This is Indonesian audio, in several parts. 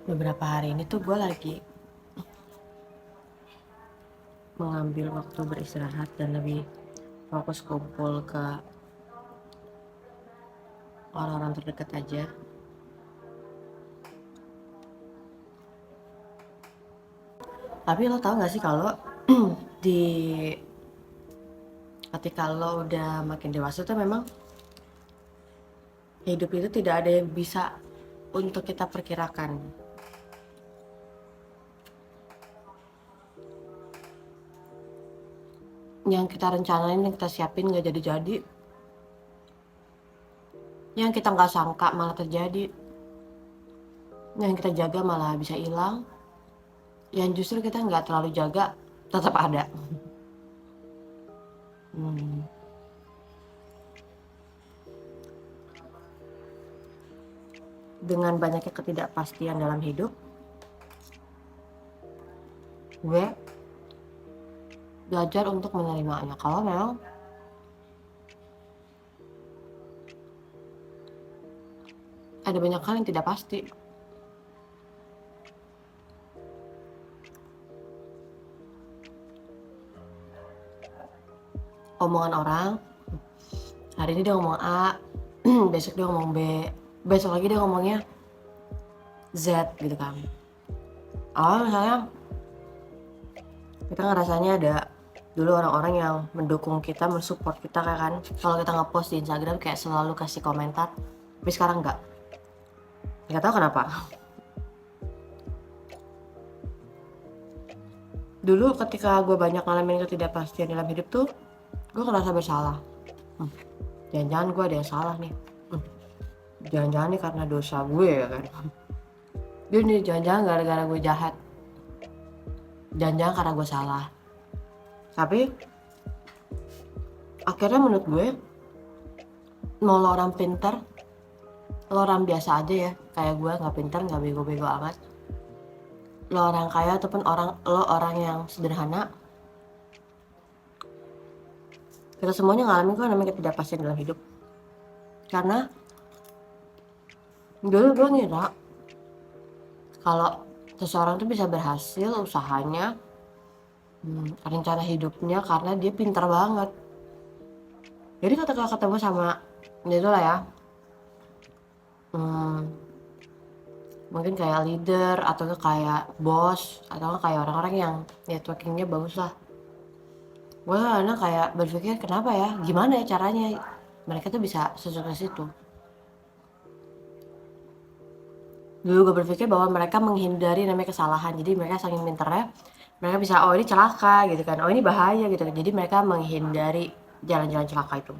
Beberapa hari ini tuh gue lagi mengambil waktu beristirahat dan lebih fokus kumpul ke orang-orang terdekat aja. Tapi lo tau gak sih kalau di ketika lo udah makin dewasa tuh memang hidup itu tidak ada yang bisa untuk kita perkirakan. Yang kita rencanain, yang kita siapin gak jadi-jadi. Yang kita gak sangka malah terjadi. Yang kita jaga malah bisa hilang. Yang justru kita gak terlalu jaga tetap ada. Dengan banyaknya ketidakpastian dalam hidup, gue belajar untuk menerimanya. Kalau memang ada banyak hal yang tidak pasti. Omongan orang, hari ini dia ngomong A, besok dia ngomong B, besok lagi dia ngomongnya Z gitu kan. Misalnya kita ngerasanya ada dulu orang-orang yang mendukung kita, mensupport kita kan. Kalau kita ngepost di Instagram kayak selalu kasih komentar, tapi sekarang nggak tahu kenapa. Dulu ketika gue banyak ngalamin ketidakpastian dalam hidup tuh, gue ngerasa bersalah. Jangan-jangan gue ada yang salah nih. Jangan-jangan nih karena dosa gue ya kan. Dia nih jangan-jangan gara-gara gue jahat. Jangan-jangan karena gue salah. Tapi akhirnya menurut gue, mau lo orang pintar, lo orang biasa aja ya, kayak gue nggak pintar, nggak bego-bego amat. Lo orang kaya ataupun lo orang yang sederhana, kita semuanya ngalamin kok namanya ketidakpastian dalam hidup. Karena dulu gue ngira kalau seseorang tuh bisa berhasil usahanya, rencana hidupnya karena dia pintar banget. Jadi ketika ketemu sama itu lah ya, mungkin kayak leader atau kayak bos atau kayak orang-orang yang networkingnya bagus lah, gue karena kayak berpikir kenapa ya, gimana ya caranya mereka tuh bisa sesukses itu. Dulu gue berpikir bahwa mereka menghindari namanya kesalahan, jadi mereka saking pinternya mereka bisa ini celaka gitu kan, ini bahaya gitu kan, jadi mereka menghindari jalan-jalan celaka itu.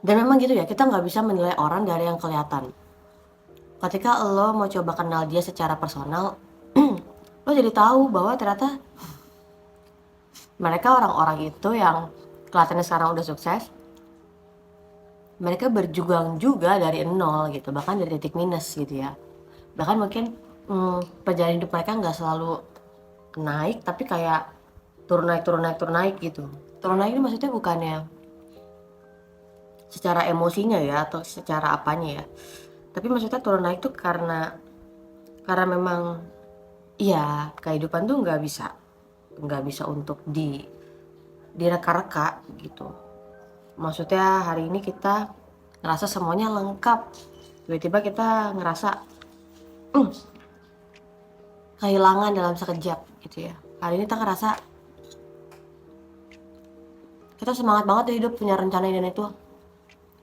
Dan memang gitu ya, kita nggak bisa menilai orang dari yang kelihatan. Ketika lo mau coba kenal dia secara personal, lo jadi tahu bahwa ternyata mereka orang-orang itu yang kelihatannya sekarang udah sukses, mereka berjuang juga dari nol gitu, bahkan dari titik minus gitu ya. Bahkan mungkin perjalanan hidup mereka nggak selalu naik, tapi kayak turun naik gitu. Turun naik ini maksudnya bukannya secara emosinya ya atau secara apanya ya, tapi maksudnya turun naik tuh karena memang ya kehidupan tuh nggak bisa untuk direka-reka gitu. Maksudnya hari ini kita ngerasa semuanya lengkap, tiba-tiba kita ngerasa kehilangan dalam sekejap gitu ya. Hari ini kita ngerasa kita semangat banget hidup, punya rencana ini dan itu,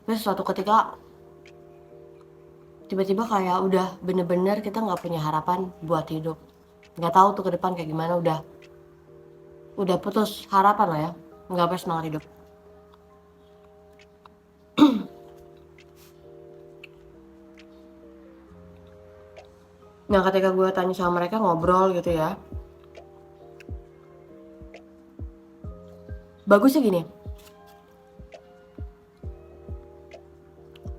tapi suatu ketika tiba-tiba kayak udah bener-bener kita nggak punya harapan buat hidup, nggak tahu tuh ke depan kayak gimana, udah putus harapan lah ya, nggak bisa semangat hidup. Nah ketika gue tanya sama mereka, ngobrol gitu ya, bagusnya gini,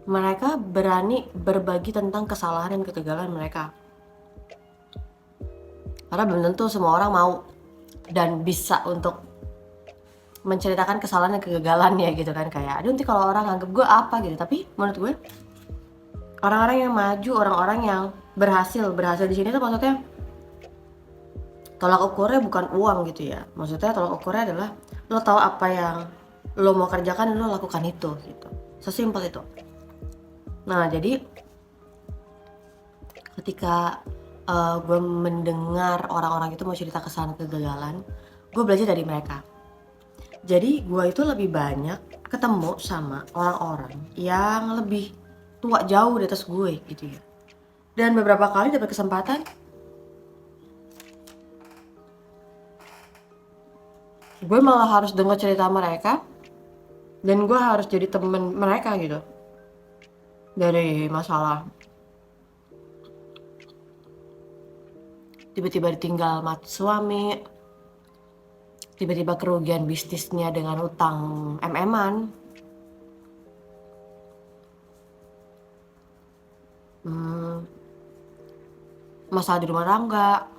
mereka berani berbagi tentang kesalahan dan kegagalan mereka. Karena belum tentu semua orang mau dan bisa untuk menceritakan kesalahan dan kegagalannya gitu kan, kayak aduh nanti kalau orang anggap gue apa gitu. Tapi menurut gue orang-orang yang maju, orang-orang yang berhasil di sini tuh maksudnya tolak ukurnya bukan uang gitu ya. Maksudnya tolak ukurnya adalah lo tahu apa yang lo mau kerjakan dan lo lakukan itu gitu. Sesimpel itu. Nah jadi ketika gue mendengar orang-orang itu mau cerita kesalahan kegagalan, gue belajar dari mereka. Jadi gue itu lebih banyak ketemu sama orang-orang yang lebih tua jauh di atas gue gitu ya. Dan beberapa kali dapat kesempatan gue malah harus dengar cerita mereka dan gue harus jadi temen mereka gitu. Dari masalah tiba-tiba ditinggal mati suami, tiba-tiba kerugian bisnisnya dengan utang MM-an, masalah di rumah tangga.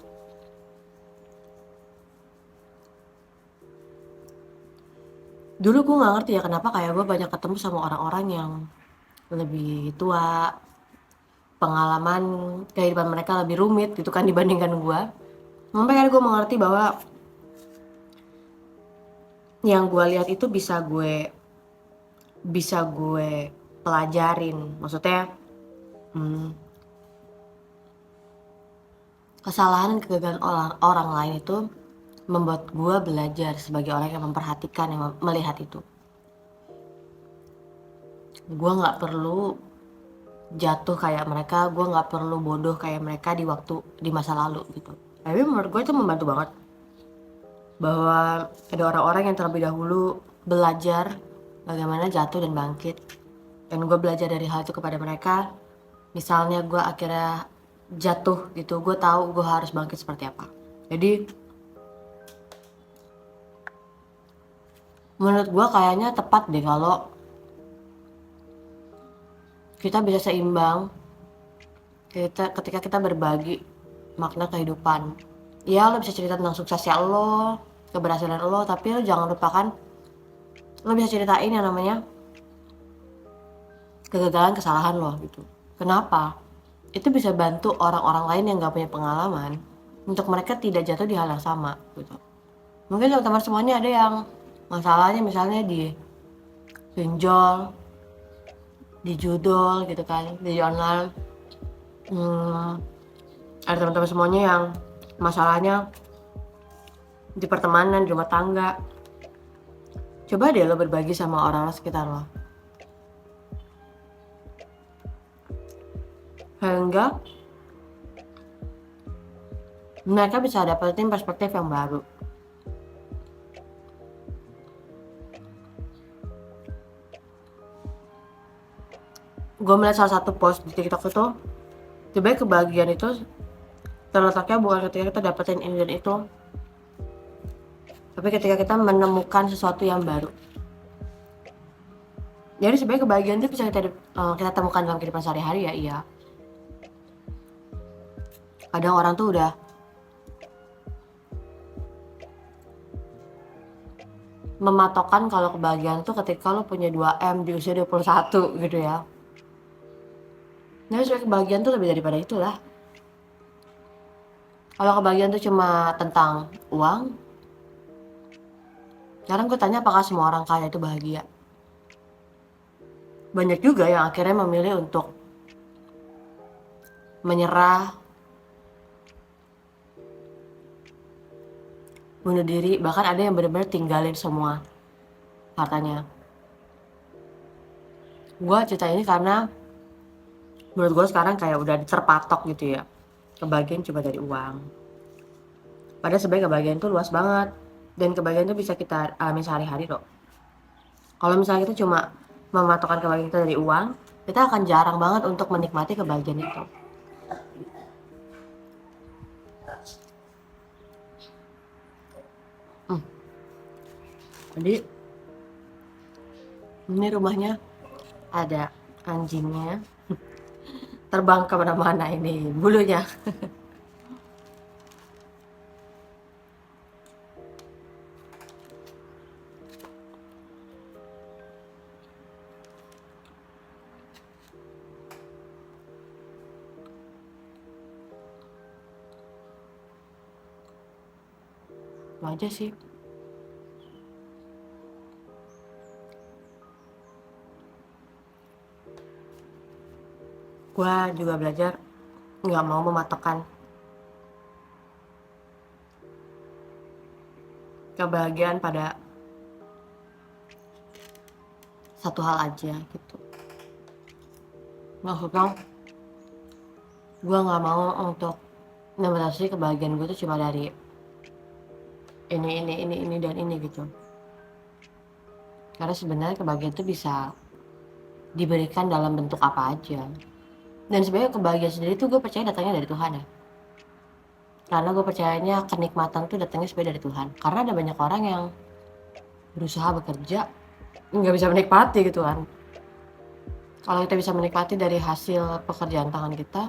Dulu gue gak ngerti ya kenapa kayak gue banyak ketemu sama orang-orang yang lebih tua, pengalaman kehidupan mereka lebih rumit gitu kan dibandingkan gue. Sampai akhirnya gue mengerti bahwa yang gue lihat itu bisa gue pelajarin. Maksudnya kesalahan dan kegagalan orang lain itu membuat gue belajar sebagai orang yang memperhatikan, yang melihat itu. Gue nggak perlu jatuh kayak mereka, gue nggak perlu bodoh kayak mereka di masa lalu gitu. Tapi menurut gue itu membantu banget bahwa ada orang-orang yang terlebih dahulu belajar bagaimana jatuh dan bangkit, dan gue belajar dari hal itu kepada mereka. Misalnya gue akhirnya jatuh gitu, gue tahu gue harus bangkit seperti apa. Jadi menurut gue kayaknya tepat deh kalau kita bisa seimbang ketika kita berbagi makna kehidupan. Ya lo bisa cerita tentang suksesnya lo, keberhasilan lo, tapi lo jangan lupakan lo bisa ceritain yang namanya kegagalan, kesalahan lo gitu. Kenapa? Itu bisa bantu orang-orang lain yang gak punya pengalaman untuk mereka tidak jatuh di hal yang sama gitu. Mungkin teman-teman semuanya ada yang masalahnya misalnya di pinjol, di judul gitu kan, di online. Ada teman-teman semuanya yang masalahnya di pertemanan, di rumah tangga. Coba deh lo berbagi sama orang-orang sekitar lo, sehingga mereka bisa dapetin perspektif yang baru. Gue melihat salah satu post di TikTok itu, sebenarnya kebahagiaan itu terletaknya bukan ketika kita dapetin ini dan itu, tapi ketika kita menemukan sesuatu yang baru. Jadi sebenarnya kebahagiaan itu bisa kita temukan dalam kehidupan sehari-hari ya, iya. Kadang orang tuh udah mematokkan kalau kebahagiaan tuh ketika lo punya 2M di usia 21 gitu ya. Nah sebenarnya kebahagiaan tuh lebih daripada itulah. Kalau kebahagiaan tuh cuma tentang uang, sekarang gue tanya apakah semua orang kaya itu bahagia? Banyak juga yang akhirnya memilih untuk menyerah, bunuh diri, bahkan ada yang benar-benar tinggalin semua hartanya. Gue cerita ini karena menurut gue sekarang kayak udah terpatok gitu ya, kebahagiaan cuma dari uang. Padahal sebenarnya kebahagiaan itu luas banget, dan kebahagiaan itu bisa kita alami sehari-hari loh. Kalau misalnya kita cuma mematokkan kebahagiaan kita dari uang, kita akan jarang banget untuk menikmati kebahagiaan itu. Jadi ini rumahnya ada anjingnya terbang kemana-mana ini bulunya. Itu aja sih. Gua juga belajar nggak mau mematokkan kebahagiaan pada satu hal aja gitu. Maksudnya gue nggak mau untuk membatasi kebahagiaan gue tuh cuma dari ini dan ini gitu. Karena sebenarnya kebahagiaan itu bisa diberikan dalam bentuk apa aja. Dan sebenarnya kebahagiaan sendiri tuh gue percaya datangnya dari Tuhan ya. Karena gue percayanya kenikmatan tuh datangnya sebenarnya dari Tuhan. Karena ada banyak orang yang berusaha bekerja nggak bisa menikmati gitu kan. Kalau kita bisa menikmati dari hasil pekerjaan tangan kita,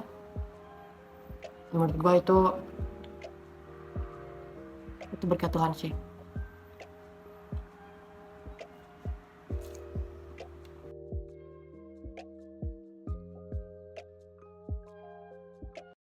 menurut gue itu berkat Tuhan sih.